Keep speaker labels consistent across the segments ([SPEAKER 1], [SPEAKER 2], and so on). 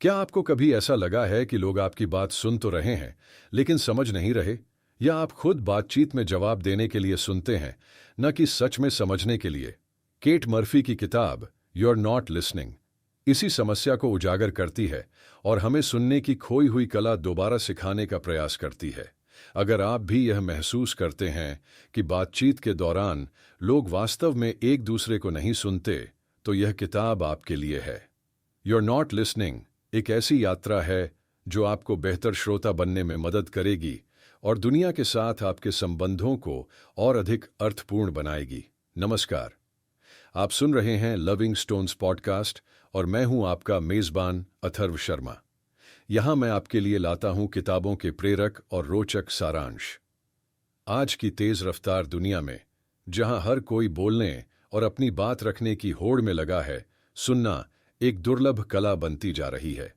[SPEAKER 1] क्या आपको कभी ऐसा लगा है कि लोग आपकी बात सुन तो रहे हैं लेकिन समझ नहीं रहे? या आप खुद बातचीत में जवाब देने के लिए सुनते हैं, न कि सच में समझने के लिए? केट मर्फी की किताब यू आर नॉट लिसनिंग इसी समस्या को उजागर करती है और हमें सुनने की खोई हुई कला दोबारा सिखाने का प्रयास करती है। अगर आप भी यह महसूस करते हैं कि बातचीत के दौरान लोग वास्तव में एक दूसरे को नहीं सुनते, तो यह किताब आपके लिए है। यू आर नॉट लिसनिंग एक ऐसी यात्रा है जो आपको बेहतर श्रोता बनने में मदद करेगी और दुनिया के साथ आपके संबंधों को और अधिक अर्थपूर्ण बनाएगी। नमस्कार, आप सुन रहे हैं लविंग स्टोन्स पॉडकास्ट और मैं हूं आपका मेजबान अथर्व शर्मा। यहां मैं आपके लिए लाता हूं किताबों के प्रेरक और रोचक सारांश। आज की तेज रफ्तार दुनिया में, जहां हर कोई बोलने और अपनी बात रखने की होड़ में लगा है, सुनना एक दुर्लभ कला बनती जा रही है।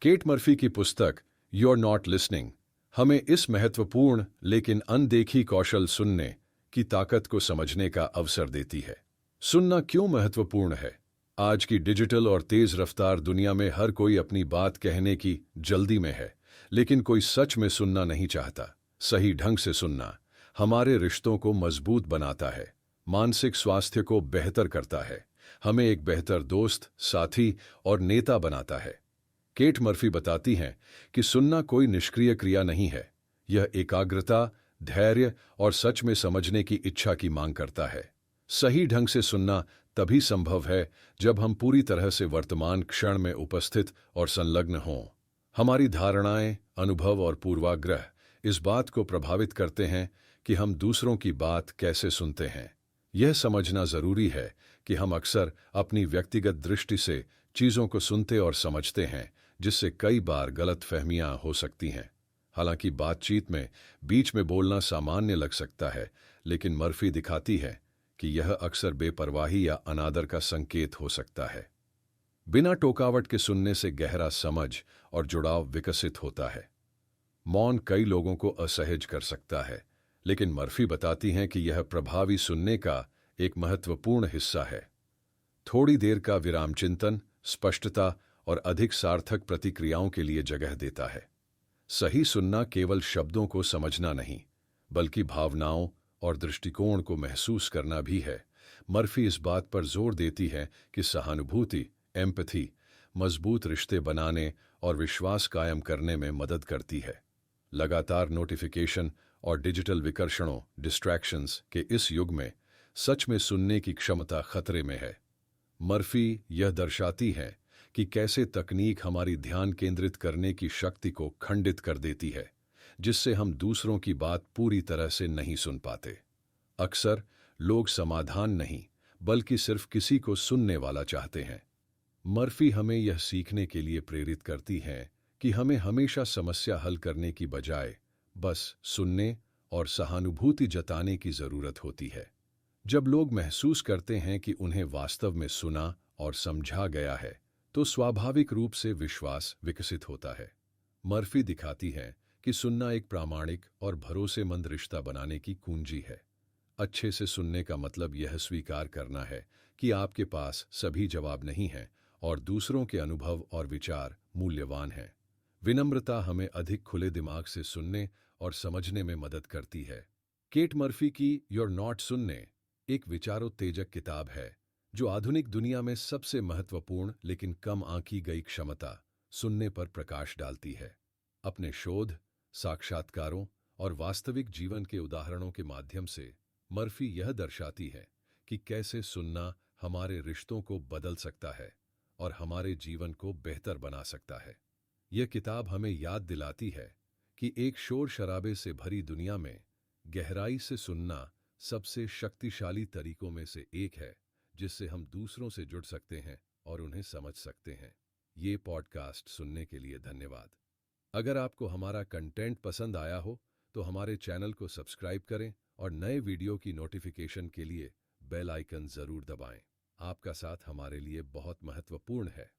[SPEAKER 1] केट मर्फी की पुस्तक यू आर नॉट लिसनिंग हमें इस महत्वपूर्ण लेकिन अनदेखी कौशल सुनने की ताकत को समझने का अवसर देती है। सुनना क्यों महत्वपूर्ण है? आज की डिजिटल और तेज रफ्तार दुनिया में हर कोई अपनी बात कहने की जल्दी में है, लेकिन कोई सच में सुनना नहीं चाहता। सही ढंग से सुनना हमारे रिश्तों को मजबूत बनाता है, मानसिक स्वास्थ्य को बेहतर करता है, हमें एक बेहतर दोस्त, साथी और नेता बनाता है। केट मर्फी बताती हैं कि सुनना कोई निष्क्रिय क्रिया नहीं है, यह एकाग्रता, धैर्य और सच में समझने की इच्छा की मांग करता है। सही ढंग से सुनना तभी संभव है जब हम पूरी तरह से वर्तमान क्षण में उपस्थित और संलग्न हों। हमारी धारणाएं, अनुभव और पूर्वाग्रह इस बात को प्रभावित करते हैं कि हम दूसरों की बात कैसे सुनते हैं। यह समझना जरूरी है कि हम अक्सर अपनी व्यक्तिगत दृष्टि से चीजों को सुनते और समझते हैं, जिससे कई बार गलतफहमियां हो सकती हैं। हालांकि बातचीत में बीच में बोलना सामान्य लग सकता है, लेकिन मर्फी दिखाती है कि यह अक्सर बेपरवाही या अनादर का संकेत हो सकता है। बिना टोकावट के सुनने से गहरा समझ और जुड़ाव विकसित होता है। मौन कई लोगों को असहज कर सकता है, लेकिन मर्फी बताती हैं कि यह प्रभावी सुनने का एक महत्वपूर्ण हिस्सा है। थोड़ी देर का विराम चिंतन, स्पष्टता और अधिक सार्थक प्रतिक्रियाओं के लिए जगह देता है। सही सुनना केवल शब्दों को समझना नहीं, बल्कि भावनाओं और दृष्टिकोण को महसूस करना भी है। मर्फी इस बात पर जोर देती है कि सहानुभूति, एम्पैथी, मजबूत रिश्ते बनाने और विश्वास कायम करने में मदद करती है। लगातार नोटिफिकेशन और डिजिटल विकर्षणों, डिस्ट्रैक्शंस के इस युग में सच में सुनने की क्षमता खतरे में है। मर्फी यह दर्शाती है कि कैसे तकनीक हमारी ध्यान केंद्रित करने की शक्ति को खंडित कर देती है, जिससे हम दूसरों की बात पूरी तरह से नहीं सुन पाते। अक्सर लोग समाधान नहीं, बल्कि सिर्फ किसी को सुनने वाला चाहते हैं। मर्फी हमें यह सीखने के लिए प्रेरित करती है कि हमें हमेशा समस्या हल करने की बजाय बस सुनने और सहानुभूति जताने की जरूरत होती है। जब लोग महसूस करते हैं कि उन्हें वास्तव में सुना और समझा गया है, तो स्वाभाविक रूप से विश्वास विकसित होता है। मर्फी दिखाती है कि सुनना एक प्रामाणिक और भरोसेमंद रिश्ता बनाने की कुंजी है। अच्छे से सुनने का मतलब यह स्वीकार करना है कि आपके पास सभी जवाब नहीं हैं और दूसरों के अनुभव और विचार मूल्यवान हैं। विनम्रता हमें अधिक खुले दिमाग से सुनने और समझने में मदद करती है। केट मर्फी की यू आर नॉट सुनने एक विचारोत्तेजक किताब है, जो आधुनिक दुनिया में सबसे महत्वपूर्ण लेकिन कम आंकी गई क्षमता सुनने पर प्रकाश डालती है। अपने शोध, साक्षात्कारों और वास्तविक जीवन के उदाहरणों के माध्यम से मर्फी यह दर्शाती है कि कैसे सुनना हमारे रिश्तों को बदल सकता है और हमारे जीवन को बेहतर बना सकता है। यह किताब हमें याद दिलाती है कि एक शोर शराबे से भरी दुनिया में गहराई से सुनना सबसे शक्तिशाली तरीकों में से एक है, जिससे हम दूसरों से जुड़ सकते हैं और उन्हें समझ सकते हैं। ये पॉडकास्ट सुनने के लिए धन्यवाद। अगर आपको हमारा कंटेंट पसंद आया हो तो हमारे चैनल को सब्सक्राइब करें और नए वीडियो की नोटिफिकेशन के लिए बेल आइकन जरूर दबाएं। आपका साथ हमारे लिए बहुत महत्वपूर्ण है।